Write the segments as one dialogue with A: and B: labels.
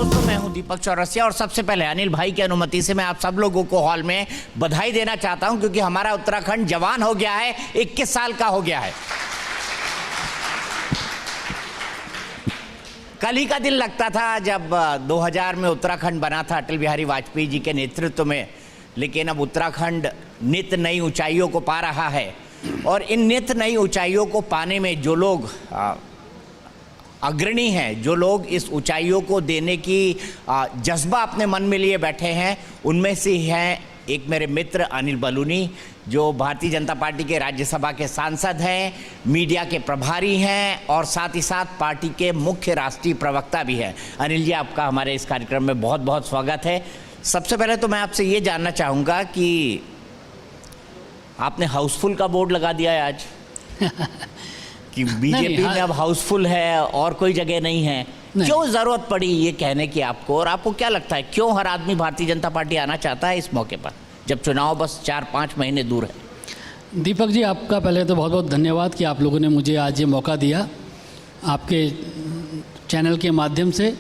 A: दोस्तों, मैं हूं दीपक चौरसिया और सबसे पहले अनिल भाई की अनुमति से मैं आप सब लोगों को हॉल में बधाई देना चाहता हूं, क्योंकि हमारा उत्तराखंड जवान हो गया है, 21 साल का हो गया है। कल ही का दिन लगता था जब 2000 में उत्तराखंड बना था अटल बिहारी वाजपेयी जी के नेतृत्व में, लेकिन अब उत्तराखंड नित नई ऊंचाइयों को पा रहा है और इन नित नई ऊंचाइयों को पाने में जो लोग अग्रणी हैं, जो लोग इस ऊंचाइयों को देने की जज्बा अपने मन में लिए बैठे हैं, उनमें से हैं एक मेरे मित्र अनिल बलूनी, जो भारतीय जनता पार्टी के राज्यसभा के सांसद हैं, मीडिया के प्रभारी हैं और साथ ही साथ पार्टी के मुख्य राष्ट्रीय प्रवक्ता भी हैं। अनिल जी, आपका हमारे इस कार्यक्रम में बहुत बहुत स्वागत है। सबसे पहले तो मैं आपसे ये जानना चाहूँगा कि आपने हाउसफुल का बोर्ड लगा दिया है आज कि बीजेपी में अब हाउसफुल है और कोई जगह नहीं है, क्यों जरूरत पड़ी ये कहने की आपको? और आपको क्या लगता है क्यों हर आदमी भारतीय जनता पार्टी आना चाहता है इस मौके पर, जब चुनाव बस 4-5 महीने दूर है?
B: दीपक जी, आपका पहले तो बहुत बहुत धन्यवाद कि आप लोगों ने मुझे आज ये मौका दिया आपके चैनल के माध्यम से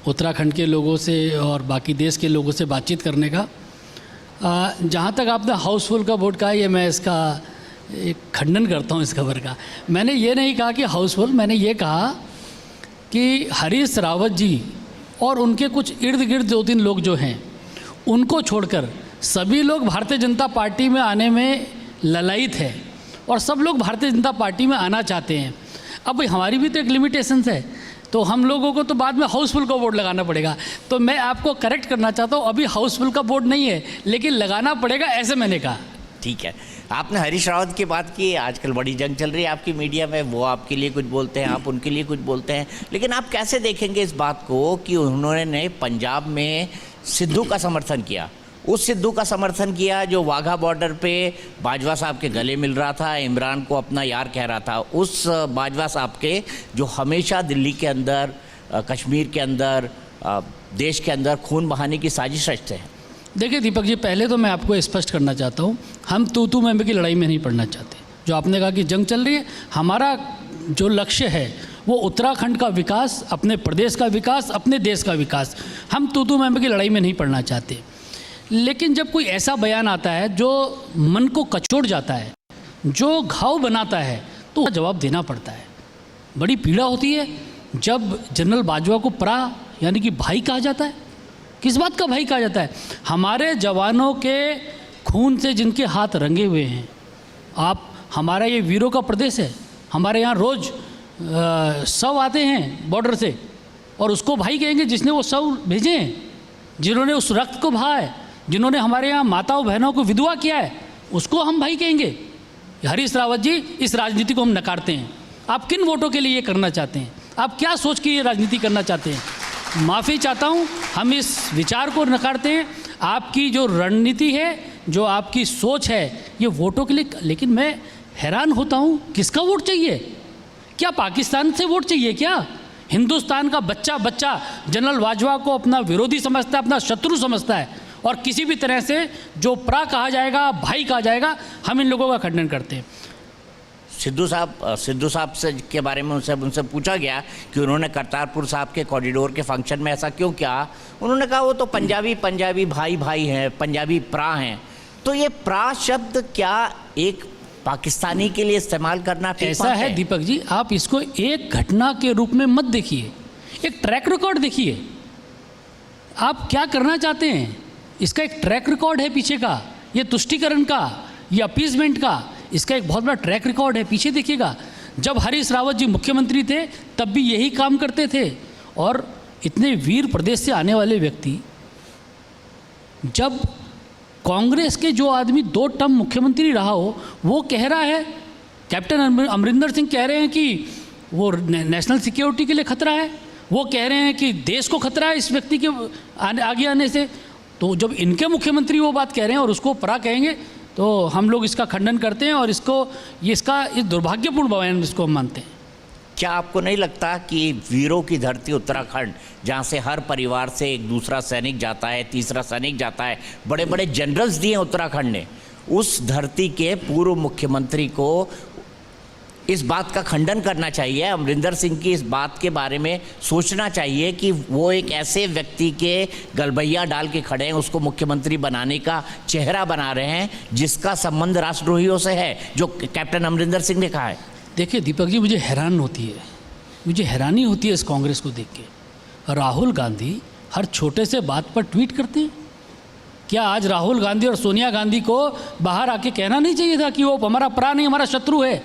B: उत्तराखंड के लोगों से और बाकी देश के लोगों से बातचीत करने का। जहाँ तक आपने हाउसफुल का बोर्ड कहा, ये मैं इसका एक खंडन करता हूँ इस खबर का। मैंने ये नहीं कहा कि हाउसफुल, मैंने ये कहा कि हरीश रावत जी और उनके कुछ इर्द गिर्द 2-3 लोग जो हैं, उनको छोड़कर सभी लोग भारतीय जनता पार्टी में आने में ललायित है और सब लोग भारतीय जनता पार्टी में आना चाहते हैं। अब हमारी भी तो एक लिमिटेशंस है, तो हम लोगों को तो बाद में हाउसफुल का बोर्ड लगाना पड़ेगा। तो मैं आपको करेक्ट करना चाहता हूँ, अभी हाउसफुल का बोर्ड नहीं है, लेकिन लगाना पड़ेगा, ऐसे मैंने कहा।
A: ठीक है, आपने हरीश रावत की बात की। आजकल बड़ी जंग चल रही है आपकी मीडिया में, वो आपके लिए कुछ बोलते हैं, आप उनके लिए कुछ बोलते हैं, लेकिन आप कैसे देखेंगे इस बात को कि उन्होंने पंजाब में सिद्धू का समर्थन किया, उस सिद्धू का समर्थन किया जो वाघा बॉर्डर पे बाजवा साहब के गले मिल रहा था, इमरान को अपना यार कह रहा था, उस बाजवा साहब के जो हमेशा दिल्ली के अंदर, कश्मीर के अंदर, देश के अंदर खून बहाने की साजिश रचते हैं?
B: देखिए दीपक जी, पहले तो मैं आपको स्पष्ट करना चाहता हूँ, हम तू मैं की लड़ाई में नहीं पड़ना चाहते। जो आपने कहा कि जंग चल रही है, हमारा जो लक्ष्य है वो उत्तराखंड का विकास, अपने प्रदेश का विकास, अपने देश का विकास। हम तू मैं की लड़ाई में नहीं पड़ना चाहते। लेकिन जब कोई ऐसा बयान आता है जो मन को कचोट जाता है, जो घाव बनाता है, तो उसका जवाब देना पड़ता है। बड़ी पीड़ा होती है जब जनरल बाजवा को प्रा यानी कि भाई कहा जाता है। किस बात का भाई कहा जाता है? हमारे जवानों के खून से जिनके हाथ रंगे हुए हैं। आप, हमारा ये वीरों का प्रदेश है, हमारे यहाँ रोज़ शव आते हैं बॉर्डर से, और उसको भाई कहेंगे जिसने वो शव भेजे हैं, जिन्होंने उस रक्त को बहा है, जिन्होंने हमारे यहाँ माताओं बहनों को विधवा किया है, उसको हम भाई कहेंगे? हरीश रावत जी, इस राजनीति को हम नकारते हैं। आप किन वोटों के लिए ये करना चाहते हैं? आप क्या सोच के ये राजनीति करना चाहते हैं? माफ़ी चाहता हूँ, हम इस विचार को नकारते हैं। आपकी जो रणनीति है, जो आपकी सोच है, ये वोटों के लिए। लेकिन मैं हैरान होता हूँ, किसका वोट चाहिए? क्या पाकिस्तान से वोट चाहिए क्या? हिंदुस्तान का बच्चा जनरल बाजवा को अपना विरोधी समझता है, अपना शत्रु समझता है, और किसी भी तरह से जो प्रा कहा जाएगा, भाई कहा जाएगा, हम इन लोगों का खंडन करते हैं।
A: सिद्धू साहब से के बारे में उनसे पूछा गया कि उन्होंने करतारपुर साहब के कॉरिडोर के फंक्शन में ऐसा क्यों किया। उन्होंने कहा वो तो पंजाबी भाई हैं, पंजाबी प्रा हैं। तो ये प्रा शब्द क्या एक पाकिस्तानी के लिए इस्तेमाल करना
B: ऐसा है? दीपक जी, आप इसको एक घटना के रूप में मत देखिए, एक ट्रैक रिकॉर्ड देखिए। आप क्या करना चाहते हैं? इसका एक ट्रैक रिकॉर्ड है पीछे का, ये तुष्टीकरण का, ये अपीजमेंट का, इसका एक बहुत बड़ा ट्रैक रिकॉर्ड है। पीछे देखिएगा, जब हरीश रावत जी मुख्यमंत्री थे तब भी यही काम करते थे। और इतने वीर प्रदेश से आने वाले व्यक्ति, जब कांग्रेस के जो आदमी 2 टर्म मुख्यमंत्री रहा हो, वो कह रहा है, कैप्टन अमरिंदर सिंह कह रहे हैं कि वो नेशनल सिक्योरिटी के लिए खतरा है, वो कह रहे हैं कि देश को खतरा है इस व्यक्ति के आगे आने से। तो जब इनके मुख्यमंत्री वो बात कह रहे हैं और उसको प्रा कहेंगे, तो हम लोग इसका खंडन करते हैं और इस दुर्भाग्यपूर्ण बयान इसको हम मानते हैं।
A: क्या आपको नहीं लगता कि वीरों की धरती उत्तराखंड, जहाँ से हर परिवार से एक दूसरा सैनिक जाता है, तीसरा सैनिक जाता है, बड़े बड़े जनरल्स दिए उत्तराखंड ने, उस धरती के पूर्व मुख्यमंत्री को इस बात का खंडन करना चाहिए, अमरिंदर सिंह की इस बात के बारे में सोचना चाहिए कि वो एक ऐसे व्यक्ति के गलबैया डाल के खड़े हैं, उसको मुख्यमंत्री बनाने का चेहरा बना रहे हैं जिसका संबंध राष्ट्रद्रोहियों से है, जो कैप्टन अमरिंदर सिंह ने कहा है।
B: देखिए दीपक जी, मुझे हैरानी होती है इस कांग्रेस को देख के। राहुल गांधी हर छोटे से बात पर ट्वीट करते हैं। क्या आज राहुल गांधी और सोनिया गांधी को बाहर आके कहना नहीं चाहिए था कि वो हमारा परा नहीं, हमारा शत्रु है?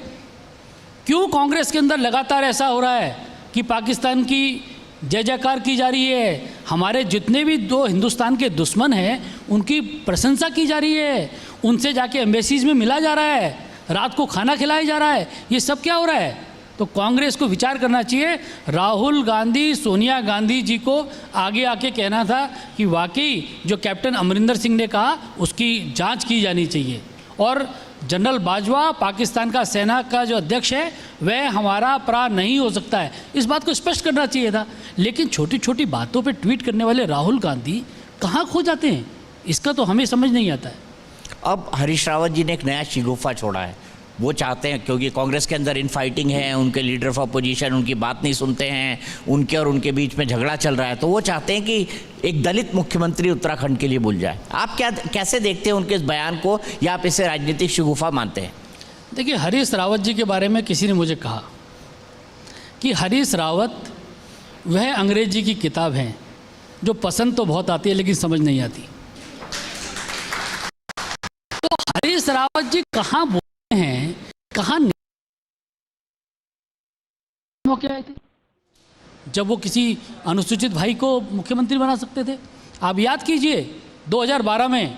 B: क्यों कांग्रेस के अंदर लगातार ऐसा हो रहा है कि पाकिस्तान की जय जयकार की जा रही है, हमारे जितने भी दो हिंदुस्तान के दुश्मन हैं उनकी प्रशंसा की जा रही है, उनसे जाके एम्बेसीज में मिला जा रहा है, रात को खाना खिलाया जा रहा है? ये सब क्या हो रहा है? तो कांग्रेस को विचार करना चाहिए। राहुल गांधी सोनिया गांधी जी को आगे आके कहना था कि वाकई जो कैप्टन अमरिंदर सिंह ने कहा उसकी जांच की जानी चाहिए, और जनरल बाजवा पाकिस्तान का सेना का जो अध्यक्ष है वह हमारा परा नहीं हो सकता है, इस बात को स्पष्ट करना चाहिए था। लेकिन छोटी छोटी बातों पे ट्वीट करने वाले राहुल गांधी कहाँ खो जाते हैं, इसका तो हमें समझ नहीं आता है।
A: अब हरीश रावत जी ने एक नया शिगुफा छोड़ा है। वो चाहते हैं, क्योंकि कांग्रेस के अंदर इनफाइटिंग है, उनके लीडर ऑफ अपोजिशन उनकी बात नहीं सुनते हैं, उनके और उनके बीच में झगड़ा चल रहा है, तो वो चाहते हैं कि एक दलित मुख्यमंत्री उत्तराखंड के लिए बोल जाए। आप कैसे देखते हैं उनके इस बयान को, या आप इसे राजनीतिक शिगुफा मानते हैं?
B: देखिए, हरीश रावत जी के बारे में किसी ने मुझे कहा कि हरीश रावत वह अंग्रेजी की किताब है जो पसंद तो बहुत आती है लेकिन समझ नहीं आती। तो हरीश रावत जी कहाँ बोलते हैं, कहाँ मौके आए थे जब वो किसी अनुसूचित भाई को मुख्यमंत्री बना सकते थे? आप याद कीजिए 2012 में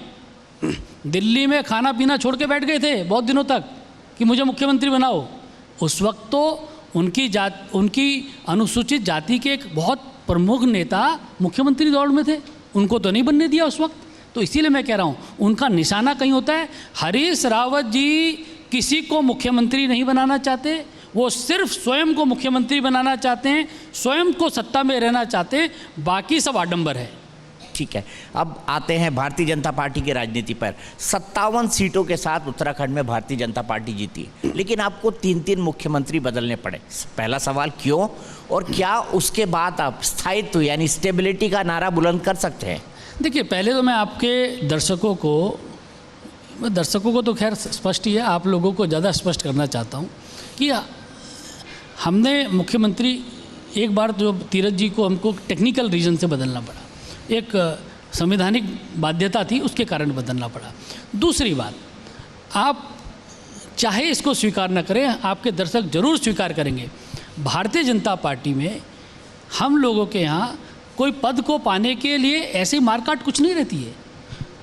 B: दिल्ली में खाना पीना छोड़ के बैठ गए थे बहुत दिनों तक कि मुझे मुख्यमंत्री बनाओ। उस वक्त तो उनकी अनुसूचित जाति के एक बहुत प्रमुख नेता मुख्यमंत्री दौड़ में थे, उनको तो नहीं बनने दिया उस वक्त। तो इसीलिए मैं कह रहा हूँ उनका निशाना कहीं होता है। हरीश रावत जी किसी को मुख्यमंत्री नहीं बनाना चाहते, वो सिर्फ स्वयं को मुख्यमंत्री बनाना चाहते हैं, स्वयं को सत्ता में रहना चाहते हैं, बाकी सब आडंबर है।
A: ठीक है, अब आते हैं भारतीय जनता पार्टी की राजनीति पर। 57 सीटों के साथ उत्तराखंड में भारतीय जनता पार्टी जीती, लेकिन आपको 3-3 मुख्यमंत्री बदलने पड़े। पहला सवाल क्यों, और क्या उसके बाद आप स्थायित्व यानी स्टेबिलिटी का नारा बुलंद कर सकते हैं?
B: देखिए, पहले तो मैं आपके दर्शकों को तो खैर स्पष्ट ही है, आप लोगों को ज़्यादा स्पष्ट करना चाहता हूँ कि हमने मुख्यमंत्री एक बार तो तीरथ जी को हमको टेक्निकल रीजन से बदलना पड़ा, एक संवैधानिक बाध्यता थी उसके कारण बदलना पड़ा। दूसरी बात, आप चाहे इसको स्वीकार न करें, आपके दर्शक जरूर स्वीकार करेंगे, भारतीय जनता पार्टी में हम लोगों के यहाँ कोई पद को पाने के लिए ऐसी मारकाट कुछ नहीं रहती है।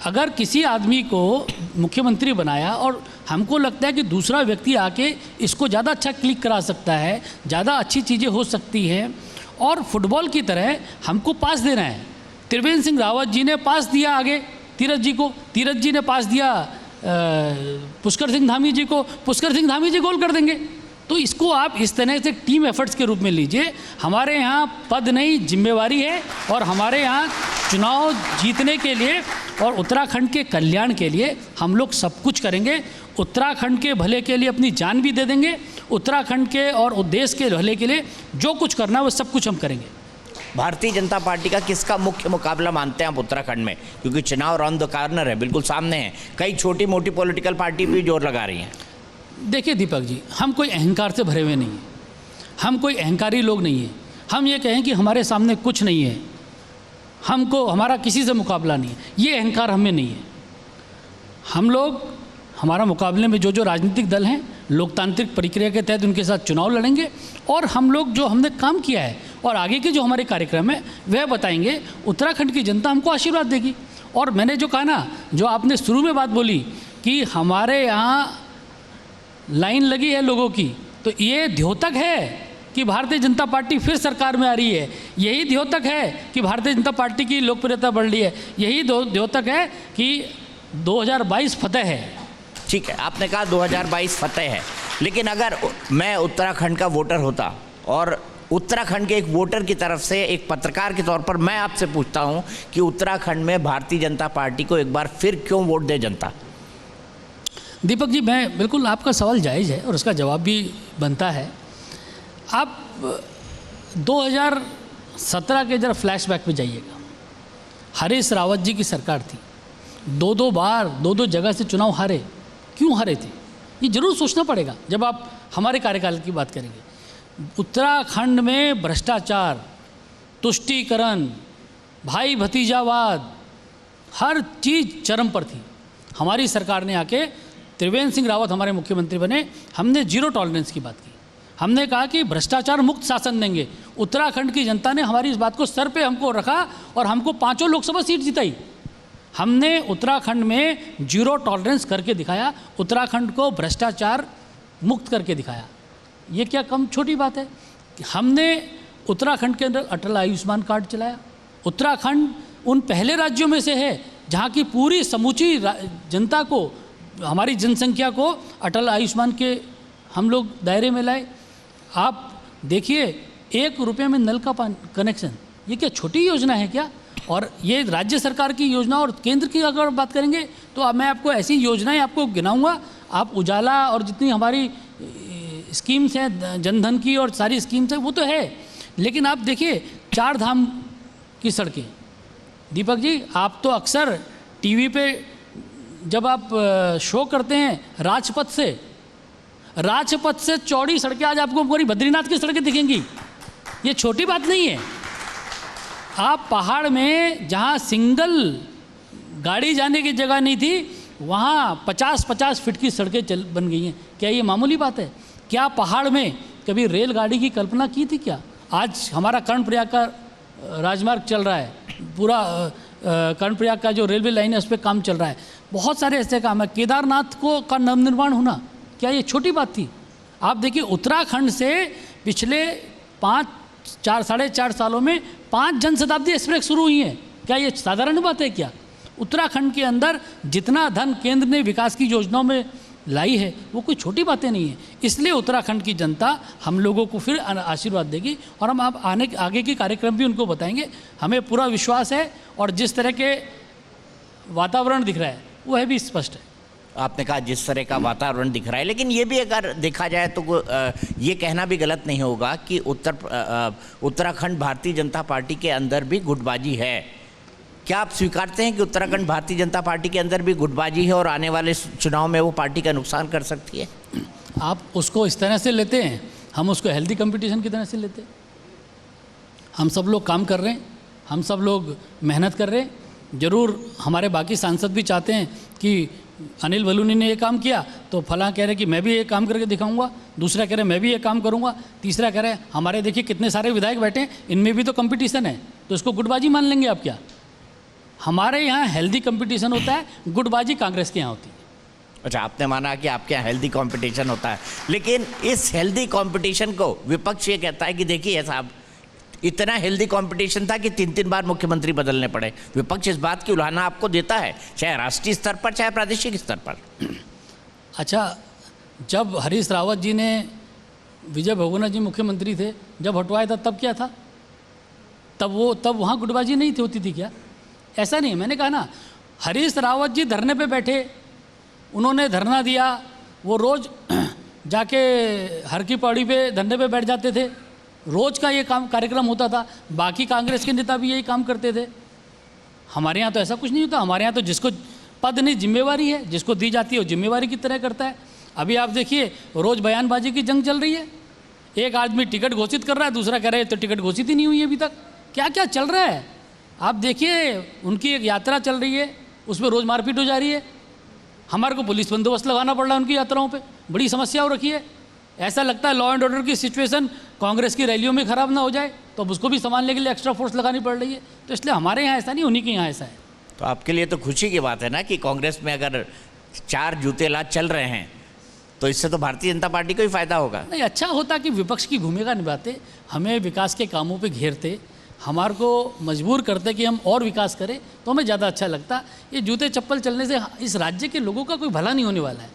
B: अगर किसी आदमी को मुख्यमंत्री बनाया और हमको लगता है कि दूसरा व्यक्ति आके इसको ज़्यादा अच्छा क्लिक करा सकता है, ज़्यादा अच्छी चीज़ें हो सकती हैं, और फुटबॉल की तरह हमको पास देना है। त्रिवेंद्र सिंह रावत जी ने पास दिया आगे तीरथ जी को, तीरथ जी ने पास दिया पुष्कर सिंह धामी जी को, पुष्कर सिंह धामी जी गोल कर देंगे। तो इसको आप इस तरह से टीम एफर्ट्स के रूप में लीजिए। हमारे यहाँ पद नहीं, जिम्मेवारी है, और हमारे यहाँ चुनाव जीतने के लिए और उत्तराखंड के कल्याण के लिए हम लोग सब कुछ करेंगे। उत्तराखंड के भले के लिए अपनी जान भी दे देंगे, उत्तराखंड के और देश के भले के लिए जो कुछ करना है वो सब कुछ हम करेंगे।
A: भारतीय जनता पार्टी का किसका मुख्य मुकाबला मानते हैं आप उत्तराखंड में, क्योंकि चुनाव राउंड द कॉर्नर है, बिल्कुल सामने है, कई छोटी मोटी पॉलिटिकल पार्टी भी जोर लगा रही हैं?
B: देखिए दीपक जी, हम कोई अहंकार से भरे हुए नहीं हैं, हम कोई अहंकारी लोग नहीं हैं। हम ये कहें कि हमारे सामने कुछ नहीं है, हमको हमारा किसी से मुकाबला नहीं है, ये अहंकार हमें नहीं है। हम लोग हमारा मुकाबले में जो राजनीतिक दल हैं लोकतांत्रिक प्रक्रिया के तहत उनके साथ चुनाव लड़ेंगे, और हम लोग जो हमने काम किया है और आगे के जो हमारे कार्यक्रम है वह बताएंगे। उत्तराखंड की जनता हमको आशीर्वाद देगी। और मैंने जो कहा ना, जो आपने शुरू में बात बोली कि हमारे यहाँ लाइन लगी है लोगों की, तो ये द्योतक है कि भारतीय जनता पार्टी फिर सरकार में आ रही है, यही द्योतक है कि भारतीय जनता पार्टी की लोकप्रियता बढ़ रही है, यही द्योतक है कि 2022 फतेह है।
A: ठीक है, आपने कहा 2022 फतेह है, लेकिन अगर मैं उत्तराखंड का वोटर होता और उत्तराखंड के एक वोटर की तरफ से एक पत्रकार के तौर पर मैं आपसे पूछता हूं कि उत्तराखंड में भारतीय जनता पार्टी को एक बार फिर क्यों वोट दे जनता?
B: दीपक जी, मैं बिल्कुल, आपका सवाल जायज़ है और उसका जवाब भी बनता है। आप 2017 के जरा फ्लैशबैक पे जाइएगा। हरीश रावत जी की सरकार थी, दो बार दो जगह से चुनाव हारे। क्यों हारे थे, ये जरूर सोचना पड़ेगा जब आप हमारे कार्यकाल की बात करेंगे। उत्तराखंड में भ्रष्टाचार, तुष्टीकरण, भाई भतीजावाद, हर चीज़ चरम पर थी। हमारी सरकार ने आके, त्रिवेंद्र सिंह रावत हमारे मुख्यमंत्री बने, हमने जीरो टॉलरेंस की बात की। हमने कहा कि भ्रष्टाचार मुक्त शासन देंगे। उत्तराखंड की जनता ने हमारी इस बात को सर पे हमको रखा और हमको 5 लोकसभा सीट जिताई। हमने उत्तराखंड में जीरो टॉलरेंस करके दिखाया, उत्तराखंड को भ्रष्टाचार मुक्त करके दिखाया। ये क्या कम छोटी बात है? हमने उत्तराखंड के अंदर अटल आयुष्मान कार्ड चलाया। उत्तराखंड उन पहले राज्यों में से है जहाँ की पूरी समूची जनता को, हमारी जनसंख्या को अटल आयुष्मान के हम लोग दायरे में लाए। आप देखिए, 1 रुपये में नल का कनेक्शन, ये क्या छोटी योजना है क्या? और ये राज्य सरकार की योजना और केंद्र की अगर बात करेंगे तो अब मैं आपको ऐसी योजनाएं आपको गिनाऊंगा। आप उजाला और जितनी हमारी स्कीम्स हैं, जनधन की और सारी स्कीम्स हैं, वो तो है, लेकिन आप देखिए 4 धाम की सड़कें। दीपक जी, आप तो अक्सर टीवी पे जब आप शो करते हैं राजपथ से चौड़ी सड़कें आज आपको पूरी बद्रीनाथ की सड़कें दिखेंगी। ये छोटी बात नहीं है। आप पहाड़ में जहाँ सिंगल गाड़ी जाने की जगह नहीं थी, वहाँ 50-50 फीट की सड़कें बन गई हैं। क्या ये मामूली बात है? क्या पहाड़ में कभी रेलगाड़ी की कल्पना की थी क्या? आज हमारा कर्णप्रयाग का राजमार्ग चल रहा है, पूरा कर्णप्रयाग का जो रेलवे लाइन है उस पर काम चल रहा है। बहुत सारे ऐसे काम है। केदारनाथ का नवनिर्माण होना, क्या ये छोटी बात थी? आप देखिए, उत्तराखंड से पिछले 4.5 सालों में 5 जनशताब्दी एक्सप्रेस शुरू हुई हैं। क्या ये साधारण बात है क्या? उत्तराखंड के अंदर जितना धन केंद्र ने विकास की योजनाओं में लाई है वो कोई छोटी बातें नहीं है। इसलिए उत्तराखंड की जनता हम लोगों को फिर आशीर्वाद देगी और हम आप आगे के कार्यक्रम भी उनको बताएंगे। हमें पूरा विश्वास है और जिस तरह के वातावरण दिख रहा है वो है भी स्पष्ट है।
A: आपने कहा जिस तरह का वातावरण दिख रहा है, लेकिन ये भी अगर देखा जाए तो ये कहना भी गलत नहीं होगा कि उत्तराखंड भारतीय जनता पार्टी के अंदर भी गुटबाजी है। क्या आप स्वीकारते हैं कि उत्तराखंड भारतीय जनता पार्टी के अंदर भी गुटबाजी है और आने वाले चुनाव में वो पार्टी का नुकसान कर सकती है?
B: आप उसको इस तरह से लेते हैं, हम उसको हेल्दी कंपटीशन की तरह से लेते हैं। हम सब लोग काम कर रहे हैं, हम सब लोग मेहनत कर रहे हैं। ज़रूर हमारे बाकी सांसद भी चाहते हैं कि अनिल बलूनी ने ये काम किया तो फलां कह रहे कि मैं भी ये काम करके दिखाऊंगा, दूसरा कह रहे मैं भी ये काम करूंगा, तीसरा कह रहे हमारे देखिए कितने सारे विधायक बैठे हैं, इनमें भी तो कंपटीशन है, तो इसको गुटबाजी मान लेंगे आप क्या? हमारे यहाँ हेल्दी कंपटीशन होता है, गुटबाजी कांग्रेस के यहाँ होती है।
A: अच्छा, आपने माना कि आपके यहाँ हेल्दी कंपटीशन होता है, लेकिन इस हेल्दी कंपटीशन को विपक्ष ये कहता है कि देखिए साहब, इतना हेल्दी कंपटीशन था कि 3 बार मुख्यमंत्री बदलने पड़े। विपक्ष इस बात की उलाहना आपको देता है, चाहे राष्ट्रीय स्तर पर चाहे प्रादेशिक स्तर पर। अच्छा,
B: जब हरीश रावत जी ने, विजय बहुगुणा जी मुख्यमंत्री थे, जब हटवाया था तब क्या था? तब वहाँ गुटबाजी नहीं थी, होती थी क्या? ऐसा नहीं। मैंने कहा ना, हरीश रावत जी धरने पे बैठे, उन्होंने धरना दिया, वो रोज़ जाके हर की पौड़ी पे धरने पे बैठ जाते थे, रोज़ का ये कार्यक्रम होता था। बाकी कांग्रेस के नेता भी यही काम करते थे। हमारे यहाँ तो ऐसा कुछ नहीं होता। हमारे यहाँ तो जिसको पद नहीं, जिम्मेवारी है, जिसको दी जाती है वो जिम्मेवारी की तरह करता है। अभी आप देखिए, रोज़ बयानबाजी की जंग चल रही है। एक आदमी टिकट घोषित कर रहा है, दूसरा कह रहा है तो टिकट घोषित ही नहीं हुई अभी तक। क्या क्या चल रहा है आप देखिए। उनकी एक यात्रा चल रही है, उसमें रोज़ मारपीट हो जा रही है। हमारे को पुलिस बंदोबस्त लगाना पड़ रहा है उनकी यात्राओं पे, बड़ी समस्या हो रखी है। ऐसा लगता है लॉ एंड ऑर्डर की सिचुएशन कांग्रेस की रैलियों में ख़राब ना हो जाए, तो अब उसको भी संभालने के लिए एक्स्ट्रा फोर्स लगानी पड़ रही है। तो इसलिए हमारे यहाँ ऐसा नहीं, उन्हीं के यहाँ ऐसा है।
A: तो आपके लिए तो खुशी की बात है ना कि कांग्रेस में अगर 4 जूतेलाज चल रहे हैं तो इससे तो भारतीय जनता पार्टी को ही फायदा होगा।
B: नहीं, अच्छा होता कि विपक्ष की भूमिका निभाते, हमें विकास के कामों पे घेरते, हमारे को मजबूर करते कि हम और विकास करें, तो हमें ज़्यादा अच्छा लगता। ये जूते चप्पल चलने से इस राज्य के लोगों का कोई भला नहीं होने वाला है।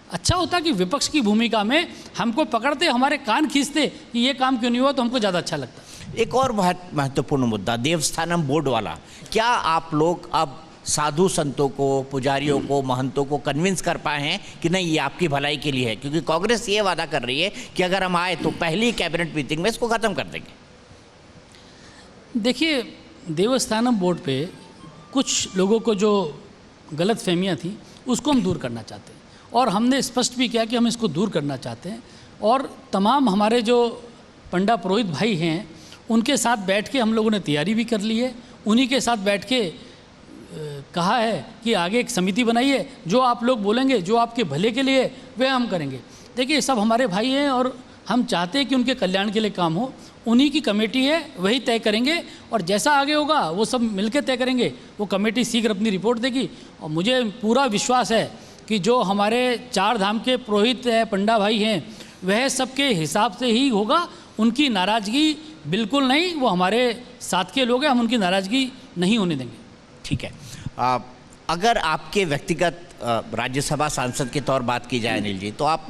B: अच्छा होता कि विपक्ष की भूमिका में हमको पकड़ते, हमारे कान खींचते कि ये काम क्यों नहीं हुआ, तो हमको ज़्यादा अच्छा लगता।
A: एक और बहुत महत्वपूर्ण मुद्दा, देवस्थानम बोर्ड वाला। क्या आप लोग अब साधु संतों को, पुजारियों को, महंतों को कन्विंस कर पाए हैं कि नहीं ये आपकी भलाई के लिए है? क्योंकि कांग्रेस ये वादा कर रही है कि अगर हम आए तो पहली कैबिनेट मीटिंग में इसको ख़त्म कर देंगे।
B: देखिए, देवस्थानम बोर्ड पे कुछ लोगों को जो गलत फहमियाँ थी उसको हम दूर करना चाहते हैं, और हमने स्पष्ट भी किया कि हम इसको दूर करना चाहते हैं। और तमाम हमारे जो पंडा पुरोहित भाई हैं उनके साथ बैठ के हम लोगों ने तैयारी भी कर ली है। उन्हीं के साथ बैठ के कहा है कि आगे एक समिति बनाइए, जो आप लोग बोलेंगे, जो आपके भले के लिए, वह हम करेंगे। देखिए, सब हमारे भाई हैं और हम चाहते हैं कि उनके कल्याण के लिए काम हो। उन्हीं की कमेटी है, वही तय करेंगे, और जैसा आगे होगा वो सब मिलकर तय करेंगे। वो कमेटी शीघ्र अपनी रिपोर्ट देगी, और मुझे पूरा विश्वास है कि जो हमारे 4 धाम के पुरोहित हैं, पंडा भाई हैं, वह सबके हिसाब से ही होगा। उनकी नाराज़गी बिल्कुल नहीं, वो हमारे साथ के लोग हैं, हम उनकी नाराज़गी नहीं होने देंगे।
A: ठीक है। अगर आपके व्यक्तिगत राज्यसभा सांसद के तौर बात की जाए अनिल जी, तो आप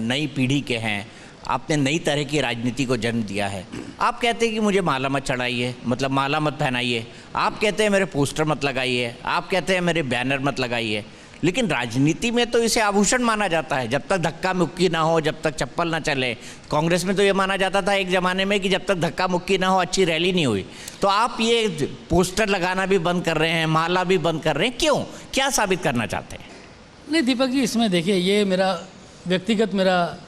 A: नई पीढ़ी के हैं, आपने नई तरह की राजनीति को जन्म दिया है। आप कहते हैं कि मुझे माला मत चढ़ाइए, मतलब माला मत पहनाइए। आप कहते हैं मेरे पोस्टर मत लगाइए, आप कहते हैं मेरे बैनर मत लगाइए। लेकिन राजनीति में तो इसे आभूषण माना जाता है, जब तक धक्का मुक्की ना हो, जब तक चप्पल ना चले। कांग्रेस में तो ये माना जाता था एक ज़माने में कि जब तक धक्का मुक्की ना हो, अच्छी रैली नहीं हुई। तो आप ये पोस्टर लगाना भी बंद कर रहे हैं, माला भी बंद कर रहे हैं, क्यों? क्या साबित करना चाहते हैं?
B: नहीं दीपक जी, इसमें देखिए, ये मेरा व्यक्तिगत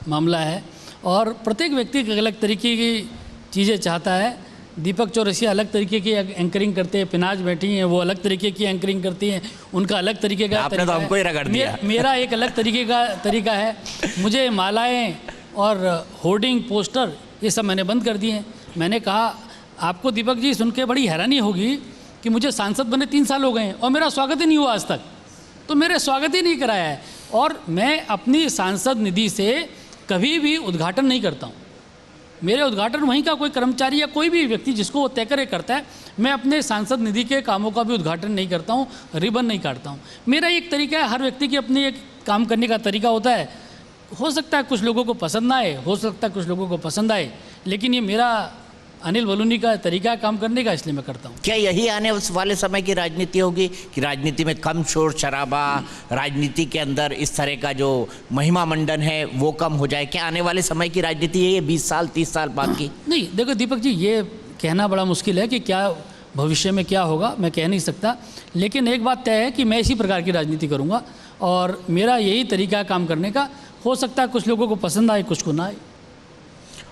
B: मामला है, और प्रत्येक व्यक्ति एक अलग तरीके की चीज़ें चाहता है। दीपक चौरसिया अलग तरीके की एंकरिंग करते हैं, पिनाज बैठी हैं, वो अलग तरीके की एंकरिंग करती हैं, उनका अलग तरीके का
A: आपने तो हमको ही रगड़ दिया।
B: मेरा एक अलग तरीके का तरीका है। मुझे मालाएं और होर्डिंग, पोस्टर, ये सब मैंने बंद कर दिए हैं। मैंने कहा, आपको दीपक जी सुन के बड़ी हैरानी होगी कि मुझे सांसद बने 3 साल हो गए हैं और मेरा स्वागत ही नहीं हुआ आज तक। तो मेरे स्वागत ही नहीं कराया है, और मैं अपनी सांसद निधि से कभी भी उद्घाटन नहीं करता हूँ। मेरे उद्घाटन वहीं का कोई कर्मचारी या कोई भी व्यक्ति जिसको वो तय करे करता है। मैं अपने सांसद निधि के कामों का भी उद्घाटन नहीं करता हूँ, रिबन नहीं काटता हूँ। मेरा एक तरीका है, हर व्यक्ति की अपनी एक काम करने का तरीका होता है। हो सकता है कुछ लोगों को पसंद ना आए, हो सकता है कुछ लोगों को पसंद आए, लेकिन ये मेरा अनिल बलूनी का तरीका काम करने का, इसलिए मैं करता हूँ।
A: क्या यही आने वाले समय की राजनीति होगी कि राजनीति में कम शोर शराबा, राजनीति के अंदर इस तरह का जो महिमा मंडन है वो कम हो जाए? क्या आने वाले समय की राजनीति है ये 20 साल 30 साल बाद की?
B: नहीं, देखो दीपक जी, ये कहना बड़ा मुश्किल है कि क्या भविष्य में क्या होगा, मैं कह नहीं सकता। लेकिन एक बात तय है कि मैं इसी प्रकार की राजनीति करूँगा, और मेरा यही तरीका है काम करने का। हो सकता है कुछ लोगों को पसंद आए, कुछ को ना आए।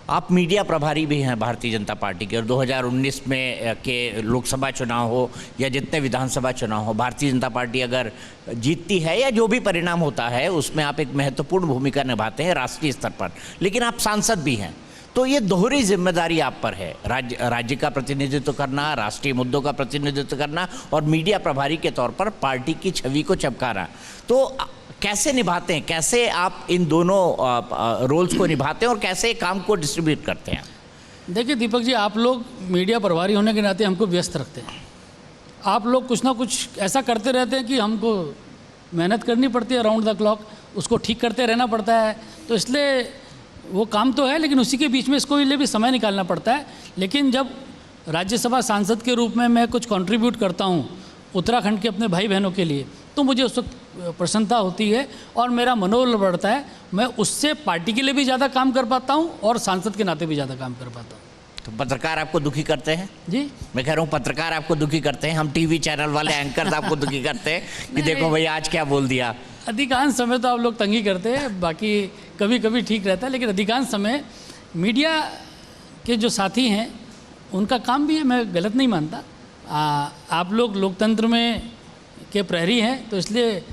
A: आप मीडिया प्रभारी भी हैं भारतीय जनता पार्टी के, और 2019 में के लोकसभा चुनाव हो या जितने विधानसभा चुनाव हो, भारतीय जनता पार्टी अगर जीतती है या जो भी परिणाम होता है उसमें आप एक महत्वपूर्ण भूमिका निभाते हैं राष्ट्रीय स्तर पर। लेकिन आप सांसद भी हैं, तो ये दोहरी जिम्मेदारी आप पर है, राज्य का प्रतिनिधित्व करना, राष्ट्रीय मुद्दों का प्रतिनिधित्व करना, और मीडिया प्रभारी के तौर पर पार्टी की छवि को चमकाना। तो कैसे निभाते हैं, कैसे आप इन दोनों रोल्स को निभाते हैं और कैसे काम को डिस्ट्रीब्यूट करते हैं?
B: देखिए दीपक जी, आप लोग मीडिया प्रभारी होने के नाते हमको व्यस्त रखते हैं। आप लोग कुछ ना कुछ ऐसा करते रहते हैं कि हमको मेहनत करनी पड़ती है, राउंड द क्लॉक उसको ठीक करते रहना पड़ता है। तो इसलिए वो काम तो है, लेकिन उसी के बीच में इसको लिए भी समय निकालना पड़ता है। लेकिन जब राज्यसभा सांसद के रूप में मैं कुछ कंट्रीब्यूट करता हूँ उत्तराखंड के अपने भाई बहनों के लिए, तो मुझे उस वक्त प्रसन्नता होती है और मेरा मनोबल बढ़ता है। मैं उससे पार्टी के लिए भी ज़्यादा काम कर पाता हूँ और सांसद के नाते भी ज़्यादा काम कर पाता हूँ।
A: तो पत्रकार आपको दुखी करते हैं?
B: जी,
A: मैं कह रहा हूँ पत्रकार आपको दुखी करते हैं, हम टीवी चैनल वाले एंकर्स आपको दुखी करते हैं कि देखो भाई आज क्या बोल दिया?
B: अधिकांश समय तो आप लोग तंगी करते हैं, बाकी कभी कभी ठीक रहता है, लेकिन अधिकांश समय मीडिया के जो साथी हैं उनका काम भी है, मैं गलत नहीं मानता। आप लोग लोकतंत्र में के प्रहरी हैं, तो इसलिए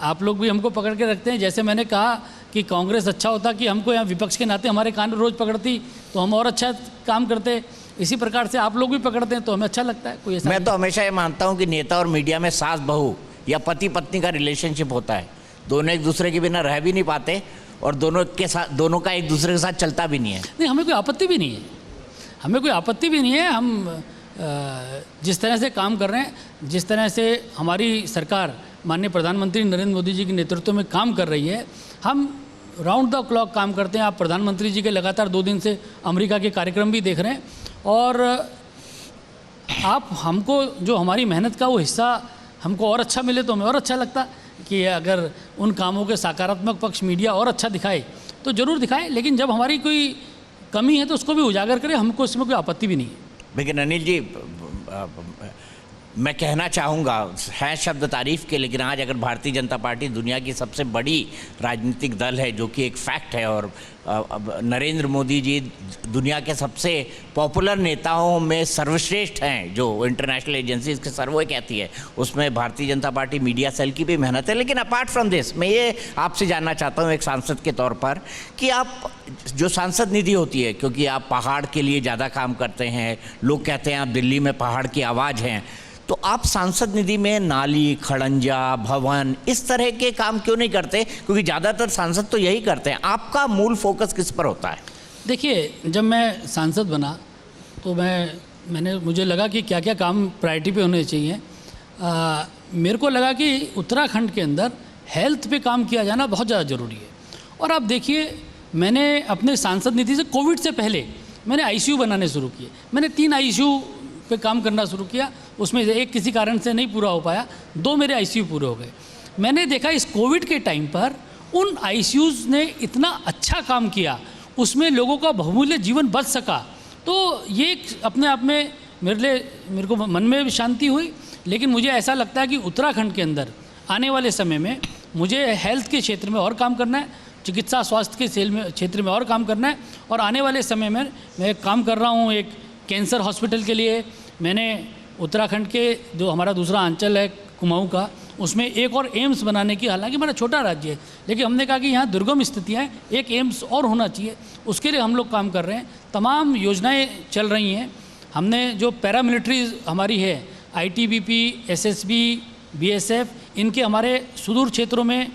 B: आप लोग भी हमको पकड़ के रखते हैं। जैसे मैंने कहा कि कांग्रेस अच्छा होता कि हमको यहाँ विपक्ष के नाते हमारे कान रोज़ पकड़ती तो हम और अच्छा काम करते, इसी प्रकार से आप लोग भी पकड़ते हैं तो हमें अच्छा लगता है। कोई ऐसा
A: मैं तो हमेशा ये मानता हूँ कि नेता और मीडिया में सास बहू या पति पत्नी का रिलेशनशिप होता है। दोनों एक दूसरे के बिना रह भी नहीं पाते और दोनों का एक दूसरे के साथ चलता भी नहीं है।
B: नहीं, हमें कोई आपत्ति भी नहीं है, हमें कोई आपत्ति भी नहीं है। हम जिस तरह से काम कर रहे हैं, जिस तरह से हमारी सरकार माननीय प्रधानमंत्री नरेंद्र मोदी जी के नेतृत्व में काम कर रही है, हम राउंड द क्लॉक काम करते हैं। आप प्रधानमंत्री जी के लगातार 2 दिन से अमेरिका के कार्यक्रम भी देख रहे हैं, और आप हमको जो हमारी मेहनत का वो हिस्सा हमको और अच्छा मिले तो हमें और अच्छा लगता कि अगर उन कामों के सकारात्मक पक्ष मीडिया और अच्छा दिखाए तो ज़रूर दिखाए, लेकिन जब हमारी कोई कमी है तो उसको भी उजागर करें, हमको इसमें कोई आपत्ति भी नहीं है।
A: लेकिन अनिल जी, मैं कहना चाहूँगा, है शब्द तारीफ के, लेकिन आज अगर भारतीय जनता पार्टी दुनिया की सबसे बड़ी राजनीतिक दल है, जो कि एक फैक्ट है, और नरेंद्र मोदी जी दुनिया के सबसे पॉपुलर नेताओं में सर्वश्रेष्ठ हैं, जो इंटरनेशनल एजेंसीज के सर्वे कहती है, उसमें Bharatiya Janata party media cell की भी मेहनत है। लेकिन अपार्ट फ्रॉम दिस, मैं ये आपसे जानना चाहता हूँ एक सांसद के तौर पर कि आप जो सांसद निधि होती है, क्योंकि आप पहाड़ के लिए ज़्यादा काम करते हैं, लोग कहते हैं आप दिल्ली में पहाड़ की आवाज़ हैं, तो आप सांसद निधि में नाली, खड़ंजा, भवन, इस तरह के काम क्यों नहीं करते? क्योंकि ज़्यादातर सांसद तो यही करते हैं। आपका मूल फोकस किस पर होता है?
B: देखिए, जब मैं सांसद बना तो मुझे लगा कि क्या क्या काम प्रायोरिटी पे होने चाहिए। मेरे को लगा कि उत्तराखंड के अंदर हेल्थ पे काम किया जाना बहुत ज़्यादा ज़रूरी है। और आप देखिए, मैंने अपने सांसद निधि से कोविड से पहले मैंने आईसीयू बनाने शुरू किए। मैंने 3 आईसीयू पे काम करना शुरू किया, उसमें एक किसी कारण से नहीं पूरा हो पाया, 2 मेरे आईसीयू पूरे हो गए। मैंने देखा इस कोविड के टाइम पर उन आईसीयूज़ ने इतना अच्छा काम किया, उसमें लोगों का बहुमूल्य जीवन बच सका। तो ये अपने आप में मेरे को मन में भी शांति हुई। लेकिन मुझे ऐसा लगता है कि उत्तराखंड के अंदर आने वाले समय में मुझे हेल्थ के क्षेत्र में और काम करना है, चिकित्सा स्वास्थ्य के क्षेत्र में और काम करना है। और आने वाले समय में मैं काम कर रहा हूँ एक कैंसर हॉस्पिटल के लिए। मैंने उत्तराखंड के जो हमारा दूसरा अंचल है कुमाऊं का, उसमें एक और एम्स बनाने की, हालांकि हमारा छोटा राज्य है, लेकिन हमने कहा कि यहाँ दुर्गम स्थितियाँ हैं, एक एम्स और होना चाहिए, उसके लिए हम लोग काम कर रहे हैं। तमाम योजनाएं चल रही हैं। हमने जो पैरामिलिट्री हमारी है, आईटीबीपी, एसएसबी, बीएसएफ, इनके हमारे सुदूर क्षेत्रों में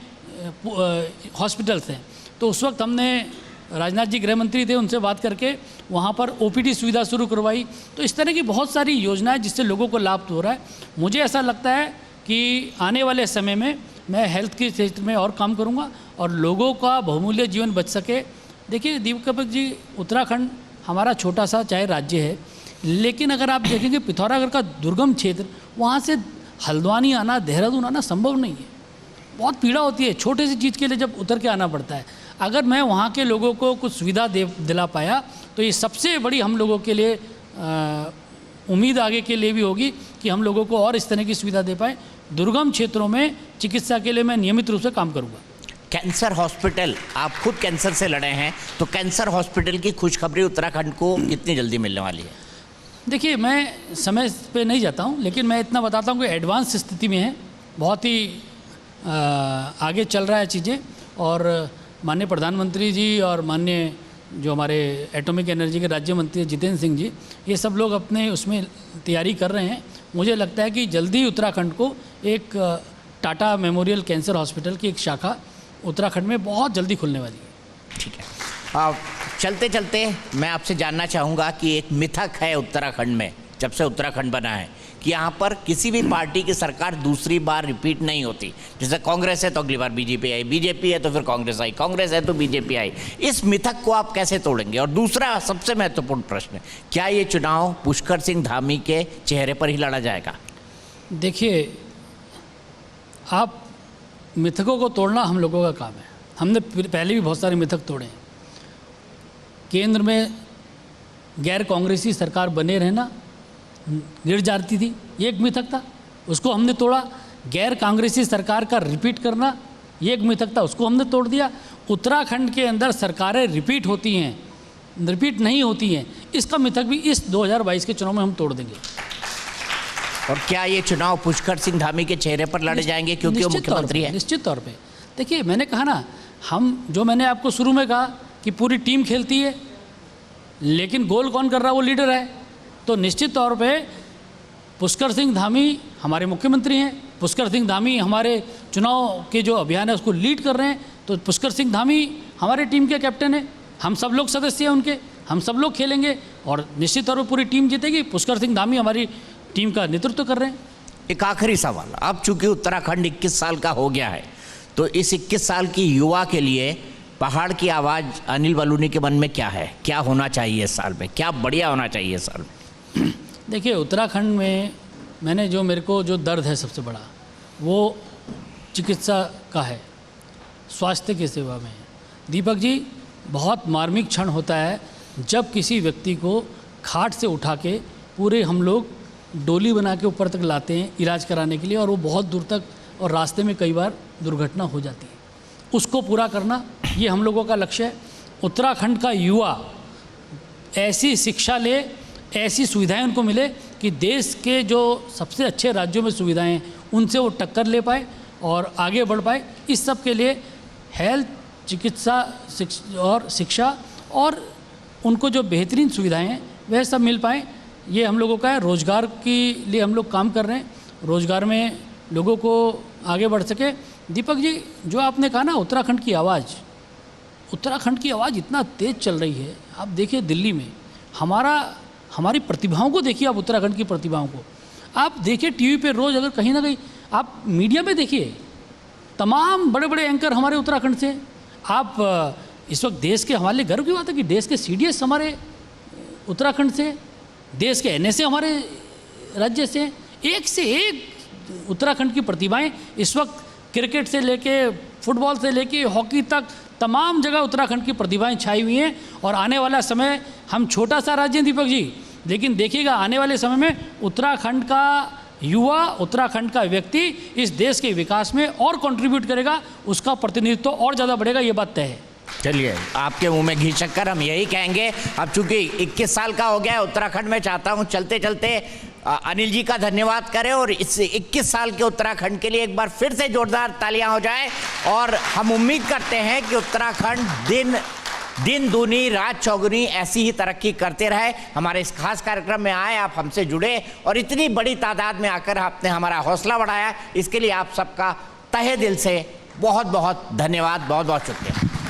B: हॉस्पिटल्स हैं। तो उस वक्त हमने, राजनाथ जी गृह मंत्री थे, उनसे बात करके वहाँ पर ओपीडी सुविधा शुरू करवाई। तो इस तरह की बहुत सारी योजनाएं जिससे लोगों को लाभ हो रहा है। मुझे ऐसा लगता है कि आने वाले समय में मैं हेल्थ के क्षेत्र में और काम करूँगा और लोगों का बहुमूल्य जीवन बच सके। देखिए दीपक जी, उत्तराखंड हमारा छोटा सा चाहे राज्य है, लेकिन अगर आप देखेंगे पिथौरागढ़ का दुर्गम क्षेत्र, वहाँ से हल्द्वानी आना, देहरादून आना संभव नहीं है। बहुत पीड़ा होती है छोटे सी चीज़ के लिए जब उतर के आना पड़ता है। अगर मैं वहाँ के लोगों को कुछ सुविधा दिला पाया तो ये सबसे बड़ी हम लोगों के लिए उम्मीद आगे के लिए भी होगी कि हम लोगों को और इस तरह की सुविधा दे पाए। दुर्गम क्षेत्रों में चिकित्सा के लिए मैं नियमित रूप से काम करूँगा।
A: कैंसर हॉस्पिटल, आप खुद कैंसर से लड़े हैं, तो कैंसर हॉस्पिटल की खुशखबरी उत्तराखंड को कितनी जल्दी मिलने वाली है?
B: देखिए, मैं समय पे नहीं जाता हूँ, लेकिन मैं इतना बताता हूँ कि एडवांस स्थिति में है, बहुत ही आगे चल रहा है चीज़ें। और माननीय प्रधानमंत्री जी और माननीय जो हमारे एटॉमिक एनर्जी के राज्य मंत्री जितेंद्र सिंह जी, ये सब लोग अपने उसमें तैयारी कर रहे हैं। मुझे लगता है कि जल्दी उत्तराखंड को एक टाटा मेमोरियल कैंसर हॉस्पिटल की एक शाखा उत्तराखंड में बहुत जल्दी खुलने वाली है।
A: ठीक है, चलते चलते मैं आपसे जानना चाहूँगा कि एक मिथक है उत्तराखंड में, जब से उत्तराखंड बना है, कि यहाँ पर किसी भी पार्टी की सरकार दूसरी बार रिपीट नहीं होती। जैसे कांग्रेस है तो अगली बार बीजेपी आई, बीजेपी है तो फिर कांग्रेस आई, कांग्रेस है तो बीजेपी आई। इस मिथक को आप कैसे तोड़ेंगे? और दूसरा सबसे महत्वपूर्ण प्रश्न, क्या ये चुनाव पुष्कर सिंह धामी के चेहरे पर ही लड़ा जाएगा?
B: देखिए, आप मिथकों को तोड़ना हम लोगों का काम है। हमने पहले भी बहुत सारे मिथक तोड़े हैं। केंद्र में गैर कांग्रेसी सरकार बने रहना गिर जाती थी, ये एक मिथक था, उसको हमने तोड़ा। गैर कांग्रेसी सरकार का रिपीट करना, ये एक मिथक था, उसको हमने तोड़ दिया। उत्तराखंड के अंदर सरकारें रिपीट होती हैं, रिपीट नहीं होती हैं, इसका मिथक भी इस 2022 के चुनाव में हम तोड़ देंगे।
A: और क्या ये चुनाव पुष्कर सिंह धामी के चेहरे पर लड़े जाएंगे क्योंकि वो मुख्यमंत्री है?
B: निश्चित तौर पे। देखिए, मैंने कहा ना, मैंने आपको शुरू में कहा कि पूरी टीम खेलती है, लेकिन गोल कौन कर रहा है? वो लीडर है। तो निश्चित तौर पे पुष्कर सिंह धामी हमारे मुख्यमंत्री हैं, पुष्कर सिंह धामी हमारे चुनाव के जो अभियान है उसको लीड कर रहे हैं। तो पुष्कर सिंह धामी हमारे टीम के कैप्टन हैं, हम सब लोग सदस्य हैं उनके, हम सब लोग खेलेंगे और निश्चित तौर पर पूरी टीम जीतेगी। पुष्कर सिंह धामी हमारी टीम का नेतृत्व कर रहे हैं।
A: एक आखिरी सवाल, अब चूंकि उत्तराखंड 21 साल का हो गया है, तो इस 21 साल की युवा के लिए पहाड़ की आवाज़ अनिल बलूनी के मन में क्या है? क्या होना चाहिए इस साल में? क्या बढ़िया होना चाहिए इस साल में?
B: देखिए, उत्तराखंड में मैंने जो मेरे को जो दर्द है सबसे बड़ा वो चिकित्सा का है, स्वास्थ्य की सेवा में है। दीपक जी, बहुत मार्मिक क्षण होता है जब किसी व्यक्ति को खाट से उठा के पूरे हम लोग डोली बना के ऊपर तक लाते हैं इलाज कराने के लिए, और वो बहुत दूर तक, और रास्ते में कई बार दुर्घटना हो जाती है। उसको पूरा करना ये हम लोगों का लक्ष्य है। उत्तराखंड का युवा ऐसी शिक्षा ले, ऐसी सुविधाएं उनको मिले कि देश के जो सबसे अच्छे राज्यों में सुविधाएं हैं उनसे वो टक्कर ले पाए और आगे बढ़ पाए। इस सब के लिए हेल्थ, चिकित्सा और शिक्षा और उनको जो बेहतरीन सुविधाएं हैं वह सब मिल पाएँ, ये हम लोगों का है। रोज़गार के लिए हम लोग काम कर रहे हैं, रोज़गार में लोगों को आगे बढ़ सके। दीपक जी, जो आपने कहा ना उत्तराखंड की आवाज़, उत्तराखंड की आवाज़ इतना तेज़ चल रही है। आप देखिए दिल्ली में हमारी प्रतिभाओं को देखिए, आप उत्तराखंड की प्रतिभाओं को आप देखिए टीवी पे रोज़, अगर कहीं ना कहीं आप मीडिया में देखिए, तमाम बड़े बड़े एंकर हमारे उत्तराखंड से। आप इस वक्त देश के, हमारे लिए गर्व की बात है कि देश के CDS हमारे उत्तराखंड से, देश के NSA हमारे राज्य से। एक से एक उत्तराखंड की प्रतिभाएं इस वक्त क्रिकेट से लेके फुटबॉल से लेके हॉकी तक तमाम जगह उत्तराखंड की प्रतिभाएं छाई हुई हैं। और आने वाला समय, हम छोटा सा राज्य हैं दीपक जी, लेकिन देखिएगा आने वाले समय में उत्तराखंड का युवा, उत्तराखंड का व्यक्ति इस देश के विकास में और कंट्रीब्यूट करेगा, उसका प्रतिनिधित्व और ज़्यादा बढ़ेगा, ये बात तय है।
A: चलिए, आपके मुंह में घी शक्कर, हम यही कहेंगे। अब चूंकि 21 साल का हो गया है उत्तराखंड में, चाहता हूं चलते चलते अनिल जी का धन्यवाद करें और इस 21 साल के उत्तराखंड के लिए एक बार फिर से जोरदार तालियां हो जाए। और हम उम्मीद करते हैं कि उत्तराखंड दिन दूनी रात चौगुनी ऐसी ही तरक्की करते रहे। हमारे इस खास कार्यक्रम में आए, आप हमसे जुड़े और इतनी बड़ी तादाद में आकर आपने हमारा हौसला बढ़ाया, इसके लिए आप सबका तहे दिल से बहुत बहुत धन्यवाद, बहुत बहुत शुक्रिया।